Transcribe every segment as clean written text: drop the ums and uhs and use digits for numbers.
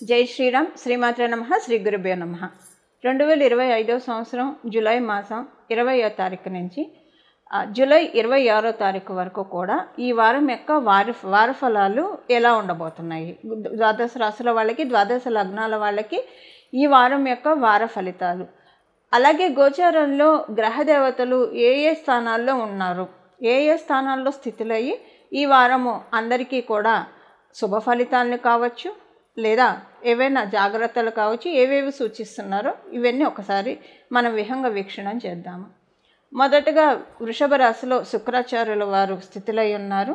జై శ్రీరామ్. శ్రీమాత్రే నమః. శ్రీ గురుభ్యో నమః. 2025 సంవత్సరం జూలై మాసం 20వ తారీఖు నుంచి జూలై 26వ తారీఖు వరకు కూడా ఈ వారం యొక్క వార ఫలాలు ఎలా ఉండబోతున్నాయి, ద్వాదశ రాశుల వాళ్ళకి, ద్వాదశ లగ్నాల వాళ్ళకి ఈ వారం యొక్క వార ఫలితాలు, అలాగే గోచారంలో గ్రహదేవతలు ఏ ఏ స్థానాల్లో ఉన్నారు, ఏ ఏ స్థానాల్లో స్థితులయ్యి ఈ వారము అందరికీ కూడా శుభ ఫలితాలను కావచ్చు లేదా ఏవైనా జాగ్రత్తలు కావచ్చు, ఏవేవి సూచిస్తున్నారో ఇవన్నీ ఒకసారి మనం విహంగ వీక్షణం చేద్దాము. మొదటగా వృషభ రాశిలో శుక్రాచార్యుల వారు స్థితులై ఉన్నారు.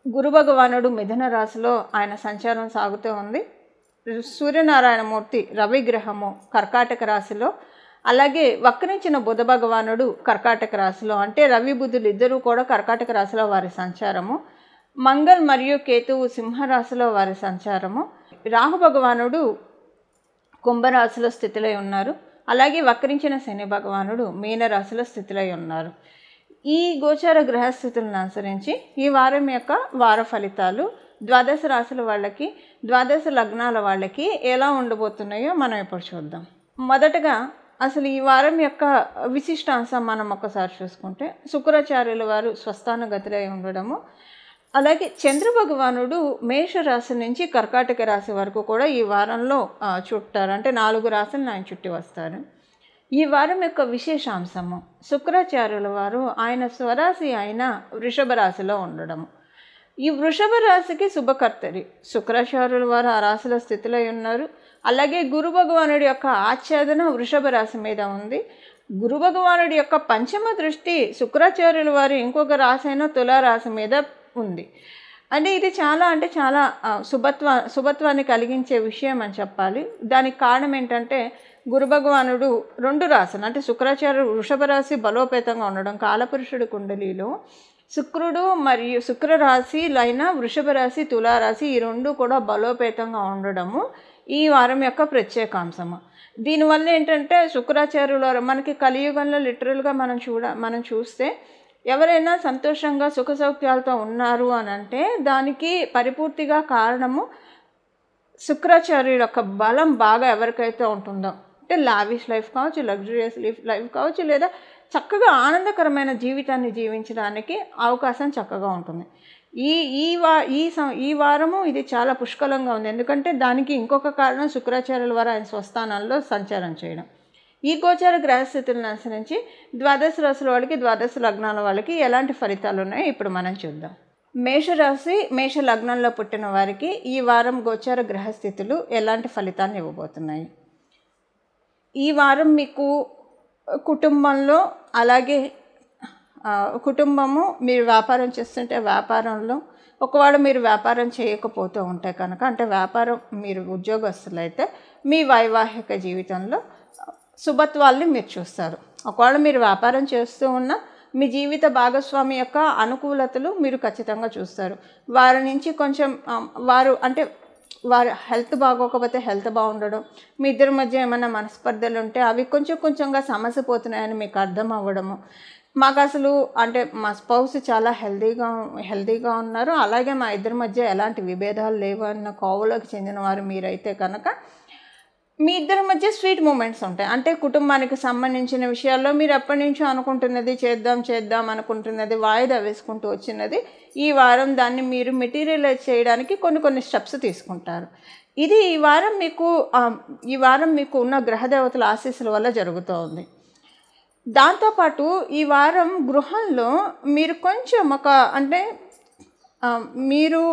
గురు భగవానుడు మిథున రాశిలో ఆయన సంచారం సాగుతూ ఉంది. సూర్యనారాయణమూర్తి రవి గ్రహము కర్కాటక రాశిలో, అలాగే వక్రించిన బుధ భగవానుడు కర్కాటక రాశిలో, అంటే రవి బుధులు ఇద్దరూ కూడా కర్కాటక రాశిలో వారి సంచారము. మంగళ్ మరియు కేతువు సింహరాశిలో వారి సంచారము. రాహు భగవానుడు కుంభరాశిలో స్థితులై ఉన్నారు. అలాగే వక్రించిన శని భగవానుడు మీనరాశిలో స్థితులై ఉన్నారు. ఈ గోచార గ్రహస్థితులను అనుసరించి ఈ వారం యొక్క వార ఫలితాలు ద్వాదశ రాశుల వాళ్ళకి, ద్వాదశ లగ్నాల వాళ్ళకి ఎలా ఉండబోతున్నాయో మనం ఇప్పుడు చూద్దాం. మొదటగా అసలు ఈ వారం యొక్క విశిష్టాంశం మనం ఒకసారి చూసుకుంటే, శుక్రాచార్యుల వారు స్వస్థాన గతిలో ఉండడము, అలాగే చంద్ర భగవానుడు మేషరాశి నుంచి కర్కాటక రాశి వరకు కూడా ఈ వారంలో చుట్టారు, అంటే 4 రాశులను ఆయన చుట్టి వస్తారు. ఈ వారం యొక్క విశేషాంశము శుక్రాచార్యుల వారు ఆయన స్వరాశి అయిన వృషభ రాశిలో ఉండడము. ఈ వృషభ రాశికి శుభకర్తరి శుక్రాచార్యుల వారు ఆ రాశిలో స్థితిలో ఉన్నారు. అలాగే గురు భగవానుడి యొక్క ఆచ్ఛాదన వృషభ రాశి మీద ఉంది. గురు భగవానుడి యొక్క పంచమ దృష్టి శుక్రాచార్యుల వారు ఇంకొక రాశి అయిన తులారాశి మీద ఉంది. అంటే ఇది చాలా శుభత్వాన్ని కలిగించే విషయం అని చెప్పాలి. దానికి కారణం ఏంటంటే, గురు భగవానుడు 2 రాశులు, అంటే శుక్రాచార్యుడు వృషభ రాశి బలోపేతంగా ఉండడం, కాలపురుషుడు కుండలిలో శుక్రుడు మరియు శుక్రరాశిలైన వృషభ రాశి, తులారాశి ఈ 2 కూడా బలోపేతంగా ఉండడము ఈ వారం యొక్క ప్రత్యేకాంశము. దీనివల్ల ఏంటంటే శుక్రాచార్యుల వారు మనకి కలియుగంలో లిటరల్గా మనం చూస్తే ఎవరైనా సంతోషంగా సుఖ సౌఖ్యాలతో ఉన్నారు అని అంటే దానికి పరిపూర్తిగా కారణము శుక్రాచార్యుల యొక్క బలం బాగా ఎవరికైతే ఉంటుందో, అంటే లావిష్ లైఫ్ కావచ్చు, లగ్జరియస్ లైఫ్ కావచ్చు, లేదా చక్కగా ఆనందకరమైన జీవితాన్ని జీవించడానికి అవకాశం చక్కగా ఉంటుంది. ఈ వారము ఇది చాలా పుష్కలంగా ఉంది. ఎందుకంటే దానికి ఇంకొక కారణం శుక్రాచార్యుల వారు ఆయన స్వస్థానాల్లో సంచారం చేయడం. ఈ గోచార గ్రహస్థితులను అనుసరించి ద్వాదశ రాశుల వాళ్ళకి, ద్వాదశ లగ్నాల వాళ్ళకి ఎలాంటి ఫలితాలు ఉన్నాయో ఇప్పుడు మనం చూద్దాం. మేషరాశి, మేష లగ్నంలో పుట్టిన వారికి ఈ వారం గోచార గ్రహస్థితులు ఎలాంటి ఫలితాన్ని ఇవ్వబోతున్నాయి. ఈ వారం మీకు కుటుంబంలో, అలాగే కుటుంబము, మీరు వ్యాపారం చేస్తుంటే వ్యాపారంలో, ఒకవేళ మీరు వ్యాపారం చేయకపోతూ ఉంటే కనుక, అంటే వ్యాపారం మీరు ఉద్యోగస్తులైతే మీ వైవాహిక జీవితంలో శుభత్వాల్ని మీరు చూస్తారు. ఒకవేళ మీరు వ్యాపారం చేస్తూ ఉన్న మీ జీవిత భాగస్వామి యొక్క అనుకూలతలు మీరు ఖచ్చితంగా చూస్తారు. వారి నుంచి కొంచెం వారి హెల్త్ బాగోకపోతే హెల్త్ బాగుండడం, మీ ఇద్దరి మధ్య ఏమైనా మనస్పర్ధలు ఉంటే అవి కొంచెంగా సమసిపోతున్నాయని మీకు అర్థం అవ్వడము. మాకు అసలు అంటే మా స్పౌస్ చాలా హెల్తీగా ఉన్నారు, అలాగే మా ఇద్దరి మధ్య ఎలాంటి విభేదాలు లేవు అన్న కోవలోకి చెందిన వారు మీరైతే కనుక మీ ఇద్దరి మధ్య స్వీట్ మూమెంట్స్ ఉంటాయి. అంటే కుటుంబానికి సంబంధించిన విషయాల్లో మీరు ఎప్పటి నుంచో అనుకుంటున్నది చేద్దాం అనుకుంటున్నది వాయిదా వేసుకుంటూ వచ్చినది ఈ వారం దాన్ని మీరు మెటీరియలైజ్ చేయడానికి కొన్ని స్టెప్స్ తీసుకుంటారు. ఇది ఈ వారం మీకు ఉన్న గ్రహదేవతల ఆశీస్సుల వల్ల జరుగుతూ ఉంది. దాంతోపాటు ఈ వారం గృహంలో మీరు కొంచెం మీరు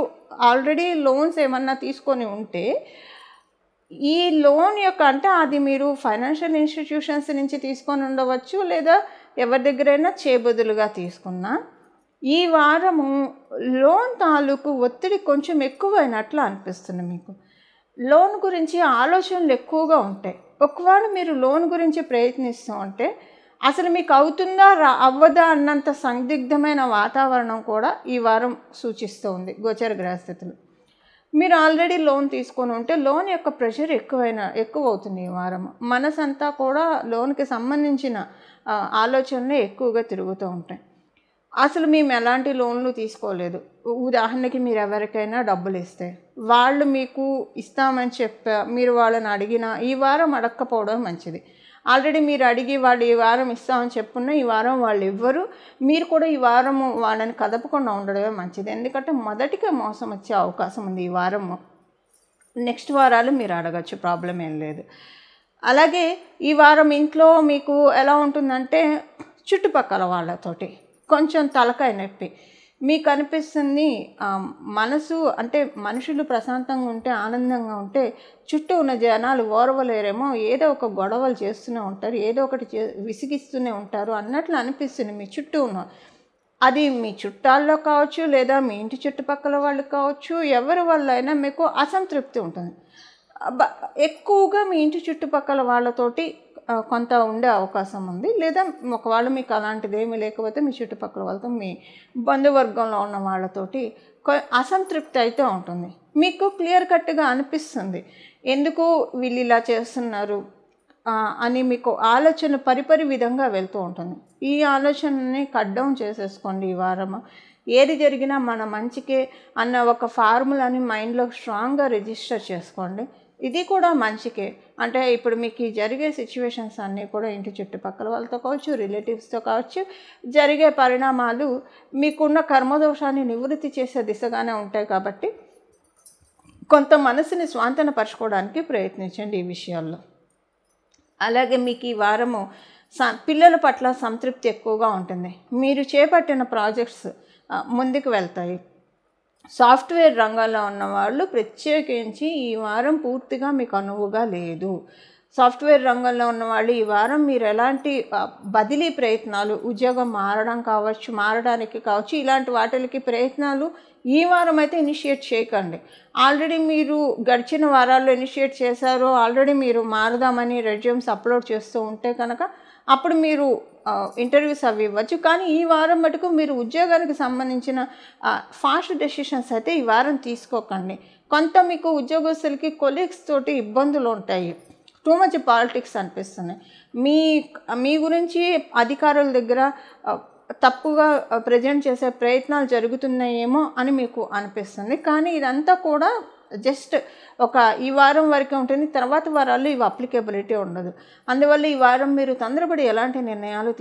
ఆల్రెడీ లోన్స్ ఏమన్నా తీసుకొని ఉంటే ఈ లోన్ యొక్క, అంటే అది మీరు ఫైనాన్షియల్ ఇన్స్టిట్యూషన్స్ నుంచి తీసుకొని ఉండవచ్చు, లేదా ఎవరి దగ్గరైనా చేబదులుగా తీసుకున్నా, ఈ వారము లోన్ తాలూకు ఒత్తిడి కొంచెం ఎక్కువైనట్లు అనిపిస్తుంది. మీకు లోన్ గురించి ఆలోచనలు ఎక్కువగా ఉంటాయి. ఒకవేళ మీరు లోన్ గురించి ప్రయత్నిస్తూ ఉంటే అసలు మీకు అవుతుందా అవ్వదా అన్నంత సందిగ్ధమైన వాతావరణం కూడా ఈ వారం సూచిస్తూ ఉంది గోచర గ్రహస్థితులు. మీరు ఆల్రెడీ లోన్ తీసుకొని ఉంటే లోన్ యొక్క ప్రెషర్ ఎక్కువ అవుతుంది ఈ వారం. మనసంతా కూడా లోన్కి సంబంధించిన ఆలోచనలే ఎక్కువగా తిరుగుతూ ఉంటాయి. అసలు మేము ఎలాంటి లోన్లు తీసుకోలేదు. ఉదాహరణకి మీరు ఎవరికైనా డబ్బులు ఇస్తే వాళ్ళు మీకు ఇస్తామని చెప్పా, మీరు వాళ్ళని అడిగినా ఈ వారం అడగకపోవడం మంచిది. ఆల్రెడీ మీరు అడిగి వాళ్ళు ఈ వారం ఇస్తామని చెప్పున్నా ఈ వారం వాళ్ళు ఇవ్వరు. మీరు కూడా ఈ వారము వాళ్ళని కదపకుండా ఉండడమే మంచిది. ఎందుకంటే మొదటిగా మోసం వచ్చే అవకాశం ఉంది ఈ వారము. నెక్స్ట్ వారాలు మీరు అడగచ్చు, ప్రాబ్లం ఏం లేదు. అలాగే ఈ వారం ఇంట్లో మీకు ఎలా ఉంటుందంటే చుట్టుపక్కల వాళ్ళతోటి కొంచెం తలకాయ నొప్పి మీకు అనిపిస్తుంది. మనసు అంటే మనుషులు ప్రశాంతంగా ఉంటే, ఆనందంగా ఉంటే చుట్టూ ఉన్న జనాలు ఓర్వలేరేమో, ఏదో ఒక గొడవలు చేస్తూనే ఉంటారు, ఏదో ఒకటి విసిగిస్తూనే ఉంటారు అన్నట్లు అనిపిస్తుంది మీ చుట్టూ ఉన్న. అది మీ చుట్టాల్లో కావచ్చు, లేదా మీ ఇంటి చుట్టుపక్కల వాళ్ళు కావచ్చు, ఎవరి వల్ల అయినా మీకు అసంతృప్తి ఉంటుంది. ఎక్కువగా మీ ఇంటి చుట్టుపక్కల వాళ్ళతోటి కొంత ఉండే అవకాశం ఉంది. లేదా ఒకవేళ మీకు అలాంటిది ఏమీ లేకపోతే మీ చుట్టుపక్కల వాళ్ళతో, మీ బంధువర్గంలో ఉన్న వాళ్ళతోటి అసంతృప్తి అయితే ఉంటుంది. మీకు క్లియర్ కట్గా అనిపిస్తుంది ఎందుకు వీళ్ళు ఇలా చేస్తున్నారు అని మీకు ఆలోచన పరిపరి విధంగా వెళ్తూ ఉంటుంది. ఈ ఆలోచనని కట్ డౌన్ చేసేసుకోండి ఈ వారం. ఏది జరిగినా మన మంచికే అన్న ఒక ఫార్ములాని మైండ్లో స్ట్రాంగ్గా రిజిస్టర్ చేసుకోండి. ఇది కూడా మంచికే. అంటే ఇప్పుడు మీకు ఈ జరిగే సిచ్యువేషన్స్ అన్నీ కూడా ఇంటి చుట్టుపక్కల వాళ్ళతో కావచ్చు, రిలేటివ్స్తో కావచ్చు, జరిగే పరిణామాలు మీకున్న కర్మదోషాన్ని నివృత్తి చేసే దిశగానే ఉంటాయి. కాబట్టి కొంత మనసుని స్వాంతనపరచుకోవడానికి ప్రయత్నించండి ఈ విషయాల్లో. అలాగే మీకు ఈ వారము పిల్లల పట్ల సంతృప్తి ఎక్కువగా ఉంటుంది. మీరు చేపట్టిన ప్రాజెక్ట్స్ ముందుకు వెళ్తాయి. సాఫ్ట్వేర్ రంగంలో ఉన్నవాళ్ళు ప్రత్యేకించి ఈ వారం పూర్తిగా మీకు అనువుగా లేదు. సాఫ్ట్వేర్ రంగంలో ఉన్నవాళ్ళు ఈ వారం మీరు ఎలాంటి బదిలీ ప్రయత్నాలు, ఉద్యోగం మారడానికి కావచ్చు, ఇలాంటి వాటికి ప్రయత్నాలు ఈ వారం అయితే ఇనిషియేట్ చేయకండి. ఆల్రెడీ మీరు గడిచిన వారాల్లో ఇనిషియేట్ చేశారో, ఆల్రెడీ మీరు మారదామని రెజ్యూమ్స్ అప్లోడ్ చేస్తూ ఉంటే కనుక అప్పుడు మీరు ఇంటర్వ్యూస్ అవి ఇవ్వచ్చు. కానీ ఈ వారం మటుకు మీరు ఉద్యోగానికి సంబంధించిన ఫాస్ట్ డెసిషన్స్ అయితే ఈ వారం తీసుకోకండి. కొంత మీకు ఉద్యోగస్తులకి కొలీగ్స్ తోటి ఇబ్బందులు ఉంటాయి. టూ మచ్ పాలిటిక్స్ అనిపిస్తున్నాయి. మీ గురించి అధికారుల దగ్గర తప్పుగా ప్రజెంట్ చేసే ప్రయత్నాలు జరుగుతున్నాయేమో అని మీకు అనిపిస్తుంది. కానీ ఇదంతా కూడా జస్ట్ ఈ వారం వరకే ఉంటుంది. తర్వాత వారాల్లో ఇవి అప్లికేబిలిటీ ఉండదు. అందువల్ల ఈ వారం మీరు తొందరపడి ఎలాంటి నిర్ణయాలు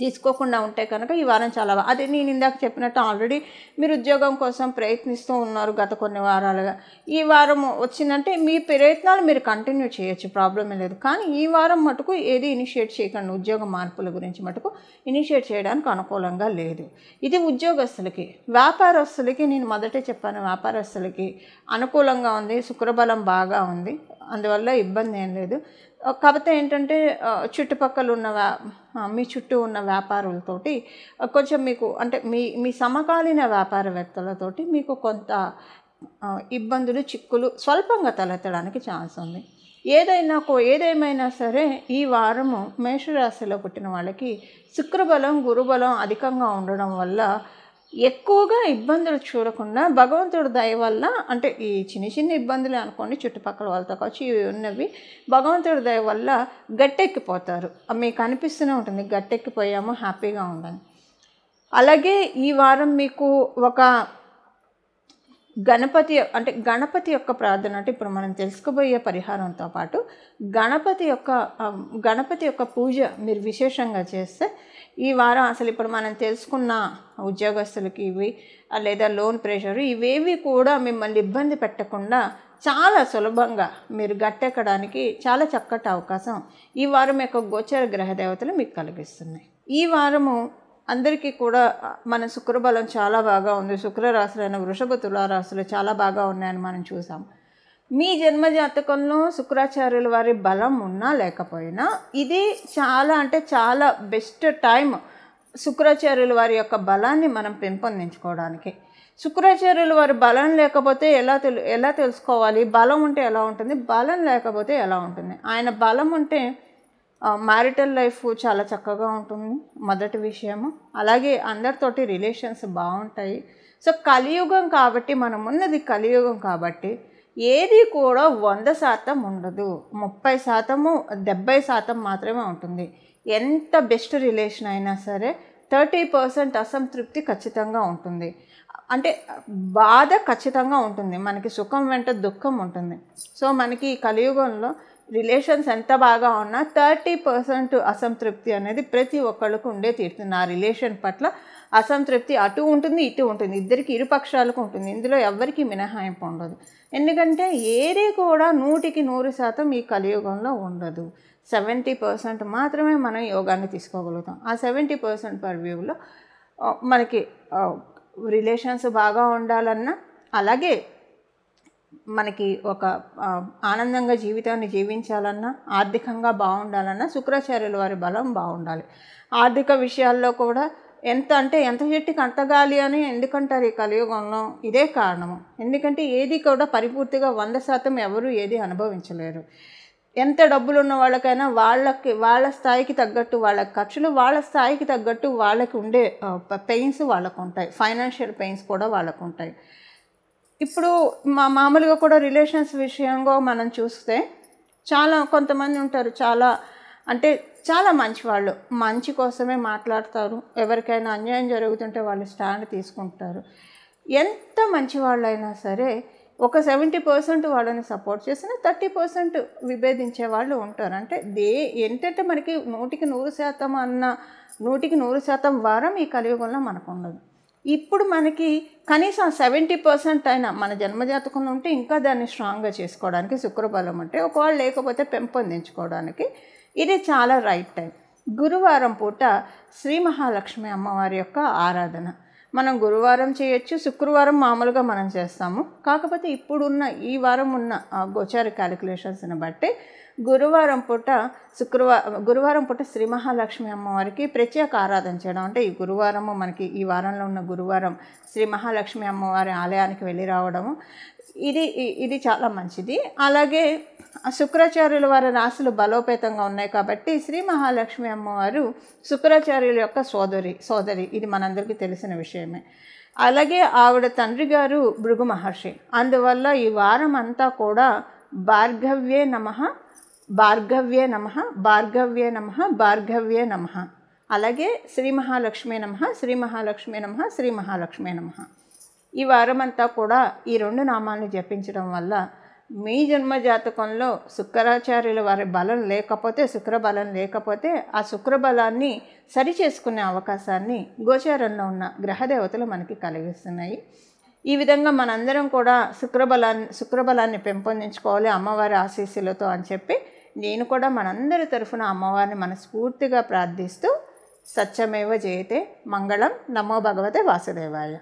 తీసుకోకుండా ఉంటే కనుక ఈ వారం చాలా అదే నేను ఇందాక చెప్పినట్టు ఆల్రెడీ మీరు ఉద్యోగం కోసం ప్రయత్నిస్తూ ఉన్నారు గత కొన్ని వారాలుగా. ఈ వారం వచ్చిందంటే మీ ప్రయత్నాలు మీరు కంటిన్యూ చేయొచ్చు, ప్రాబ్లమే లేదు. కానీ ఈ వారం మటుకు ఏది ఇనిషియేట్ చేయకండి. ఉద్యోగ మార్పుల గురించి మటుకు ఇనిషియేట్ చేయడానికి అనుకూలంగా లేదు. ఇది ఉద్యోగస్తులకి. వ్యాపారస్తులకి నేను మొదటే చెప్పాను, వ్యాపారస్తులకి అనుకూలంగా ఉంది. శుక్రబలం బాగా ఉంది, అందువల్ల ఇబ్బంది ఏం లేదు. కాకపోతే ఏంటంటే చుట్టుపక్కల ఉన్న మీ చుట్టూ ఉన్న వ్యాపారులతోటి కొంచెం మీకు అంటే మీ సమకాలీన వ్యాపారవేత్తలతోటి మీకు కొంత ఇబ్బందులు, చిక్కులు స్వల్పంగా తలెత్తడానికి ఛాన్స్ ఉంది. ఏదేమైనా సరే ఈ వారము మేషరాశిలో పుట్టిన వాళ్ళకి శుక్రబలం, గురుబలం అధికంగా ఉండడం వల్ల ఎక్కువగా ఇబ్బందులు చూడకుండా భగవంతుడి దయ వల్ల, అంటే ఈ చిన్న ఇబ్బందులే అనుకోండి, చుట్టుపక్కల వాళ్ళతో కావచ్చు ఇవి ఉన్నవి, భగవంతుడి దయ వల్ల గట్టెక్కిపోతారు. మీకు అనిపిస్తూనే ఉంటుంది గట్టెక్కిపోయాము, హ్యాపీగా ఉందని. అలాగే ఈ వారం మీకు ఒక గణపతి యొక్క ప్రార్థన, అంటే ఇప్పుడు మనం తెలుసుకోబోయే పరిహారంతో పాటు గణపతి యొక్క పూజ మీరు విశేషంగా చేస్తే ఈ వారం అసలు ఇప్పుడు మనం తెలుసుకున్న ఉద్యోగస్తులకి ఇవి లేదా లోన్ ప్రెషర్ ఇవేవి కూడా మిమ్మల్ని ఇబ్బంది పెట్టకుండా చాలా సులభంగా మీరు గట్టెక్కడానికి చాలా చక్కటి అవకాశం ఈ వారం యొక్క గోచర గ్రహ దేవతలు మీకు కలిగిస్తున్నాయి. ఈ వారము అందరికీ కూడా మన శుక్రబలం చాలా బాగా ఉంది. శుక్రరాశులైన వృషభ, తులారాశులు చాలా బాగా ఉన్నాయని మనం చూసాం. మీ జన్మజాతకంలో శుక్రాచార్యుల వారి బలం ఉన్నా లేకపోయినా ఇది చాలా బెస్ట్ టైం శుక్రాచార్యుల వారి యొక్క బలాన్ని మనం పెంపొందించుకోవడానికి. శుక్రాచార్యుల వారి బలం లేకపోతే ఎలా తెలుసుకోవాలి? బలం ఉంటే ఎలా ఉంటుంది, బలం లేకపోతే ఎలా ఉంటుంది? ఆయన బలం ఉంటే మ్యారిటల్ లైఫ్ చాలా చక్కగా ఉంటుంది, మొదటి విషయము. అలాగే అందరితోటి రిలేషన్స్ బాగుంటాయి. సో కలియుగం కాబట్టి, మనం ఉన్నది కలియుగం కాబట్టి ఏది కూడా 100% ఉండదు. 30%, 70% మాత్రమే ఉంటుంది. ఎంత బెస్ట్ రిలేషన్ అయినా సరే 30% అసంతృప్తి ఖచ్చితంగా ఉంటుంది. అంటే బాధ ఖచ్చితంగా ఉంటుంది, మనకి సుఖం వెంట దుఃఖం ఉంటుంది. సో మనకి ఈ కలియుగంలో రిలేషన్స్ ఎంత బాగా ఉన్నా 30% అసంతృప్తి అనేది ప్రతి ఒక్కళ్ళకు ఉండే తీరుతుంది. ఆ రిలేషన్ పట్ల అసంతృప్తి అటు ఉంటుంది, ఇటు ఉంటుంది, ఇద్దరికి ఇరుపక్షాలకు ఉంటుంది. ఇందులో ఎవరికి మినహాయింపు ఉండదు. ఎందుకంటే ఏది కూడా 100% ఈ కలియుగంలో ఉండదు. 70% మాత్రమే మనం యోగాన్ని తీసుకోగలుగుతాం. ఆ 70% పర్వ్యూలో మనకి రిలేషన్స్ బాగా ఉండాలన్నా, అలాగే మనకి ఒక ఆనందంగా జీవితాన్ని జీవించాలన్నా, ఆర్థికంగా బాగుండాలన్నా శుక్రాచార్యుల వారి బలం బాగుండాలి. ఆర్థిక విషయాల్లో కూడా ఎంత చెట్టుకి అంత గాలి అని ఎందుకంటారు ఈ కలియుగంలో? ఇదే కారణము. ఎందుకంటే ఏది కూడా పరిపూర్తిగా 100% ఎవరు ఏది అనుభవించలేరు. ఎంత డబ్బులు ఉన్న వాళ్ళకైనా వాళ్ళ స్థాయికి తగ్గట్టు వాళ్ళ ఖర్చులు, వాళ్ళ స్థాయికి తగ్గట్టు వాళ్ళకి ఉండే పెయిన్స్ వాళ్ళకు ఉంటాయి. ఫైనాన్షియల్ పెయిన్స్ కూడా వాళ్ళకు ఉంటాయి. ఇప్పుడు మామూలుగా కూడా రిలేషన్స్ విషయంగా మనం చూస్తే కొంతమంది ఉంటారు, చాలా మంచివాళ్ళు, మంచి కోసమే మాట్లాడతారు. ఎవరికైనా అన్యాయం జరుగుతుంటే వాళ్ళు స్టాండ్ తీసుకుంటారు. ఎంత మంచివాళ్ళైనా సరే ఒక 70% వాళ్ళని సపోర్ట్ చేసిన 30% విభేదించే వాళ్ళు ఉంటారు. అంటే ఏంటంటే మనకి 100% అన్న 100% వారం ఈ కలియుగంలో మనకు ఉండదు. ఇప్పుడు మనకి కనీసం 70% అయినా మన జన్మజాతకంలో ఉంటే ఇంకా దాన్ని స్ట్రాంగ్గా చేసుకోవడానికి శుక్రబలం అంటే, ఒకవేళ లేకపోతే పెంపొందించుకోవడానికి ఇది చాలా రైట్ టైం. గురువారం పూట శ్రీ మహాలక్ష్మి అమ్మవారి యొక్క ఆరాధన మనం గురువారం చేయొచ్చు, శుక్రవారం మామూలుగా మనం చేస్తాము. కాకపోతే ఇప్పుడున్న ఈ వారం ఉన్న గోచార క్యాలిక్యులేషన్స్ని బట్టి గురువారం పూట శ్రీ మహాలక్ష్మి అమ్మవారికి ప్రత్యేక ఆరాధన చేయడం. అంటే ఈ గురువారము మనకి ఈ వారంలో ఉన్న గురువారం శ్రీ మహాలక్ష్మి అమ్మవారి ఆలయానికి వెళ్ళి రావడము ఇది చాలా మంచిది. అలాగే శుక్రాచార్యుల వారి రాశులు బలోపేతంగా ఉన్నాయి కాబట్టి శ్రీ మహాలక్ష్మి అమ్మవారు శుక్రాచార్యుల యొక్క సోదరి, ఇది మనందరికీ తెలిసిన విషయమే. అలాగే ఆవిడ తండ్రి గారు భృగు మహర్షి. అందువల్ల ఈ వారం అంతా కూడా భార్గవ్యే నమః, భార్గవ్యే నమః, భార్గవ్యే నమః, భార్గవ్యే నమః, అలాగే శ్రీ మహాలక్ష్మి నమః, శ్రీ మహాలక్ష్మి నమః, శ్రీ మహాలక్ష్మి నమః. ఈ వారమంతా కూడా ఈ 2 నామాలను జపించడం వల్ల మీ జన్మ జాతకంలో శుక్రాచార్యుల వారి బలం లేకపోతే, శుక్రబలం లేకపోతే ఆ శుక్రబలాన్ని సరిచేసుకునే అవకాశాన్ని గోచారంలో ఉన్న గ్రహదేవతలు మనకి కలిగిస్తున్నాయి. ఈ విధంగా మనందరం కూడా శుక్రబలాన్ని పెంపొందించుకోవాలి అమ్మవారి ఆశీస్సులతో అని చెప్పి నేను కూడా మనందరి తరఫున అమ్మవారిని మనస్ఫూర్తిగా ప్రార్థిస్తూ సత్యమేవ జయతే. మంగళం. నమో భగవతే వాసుదేవాయ.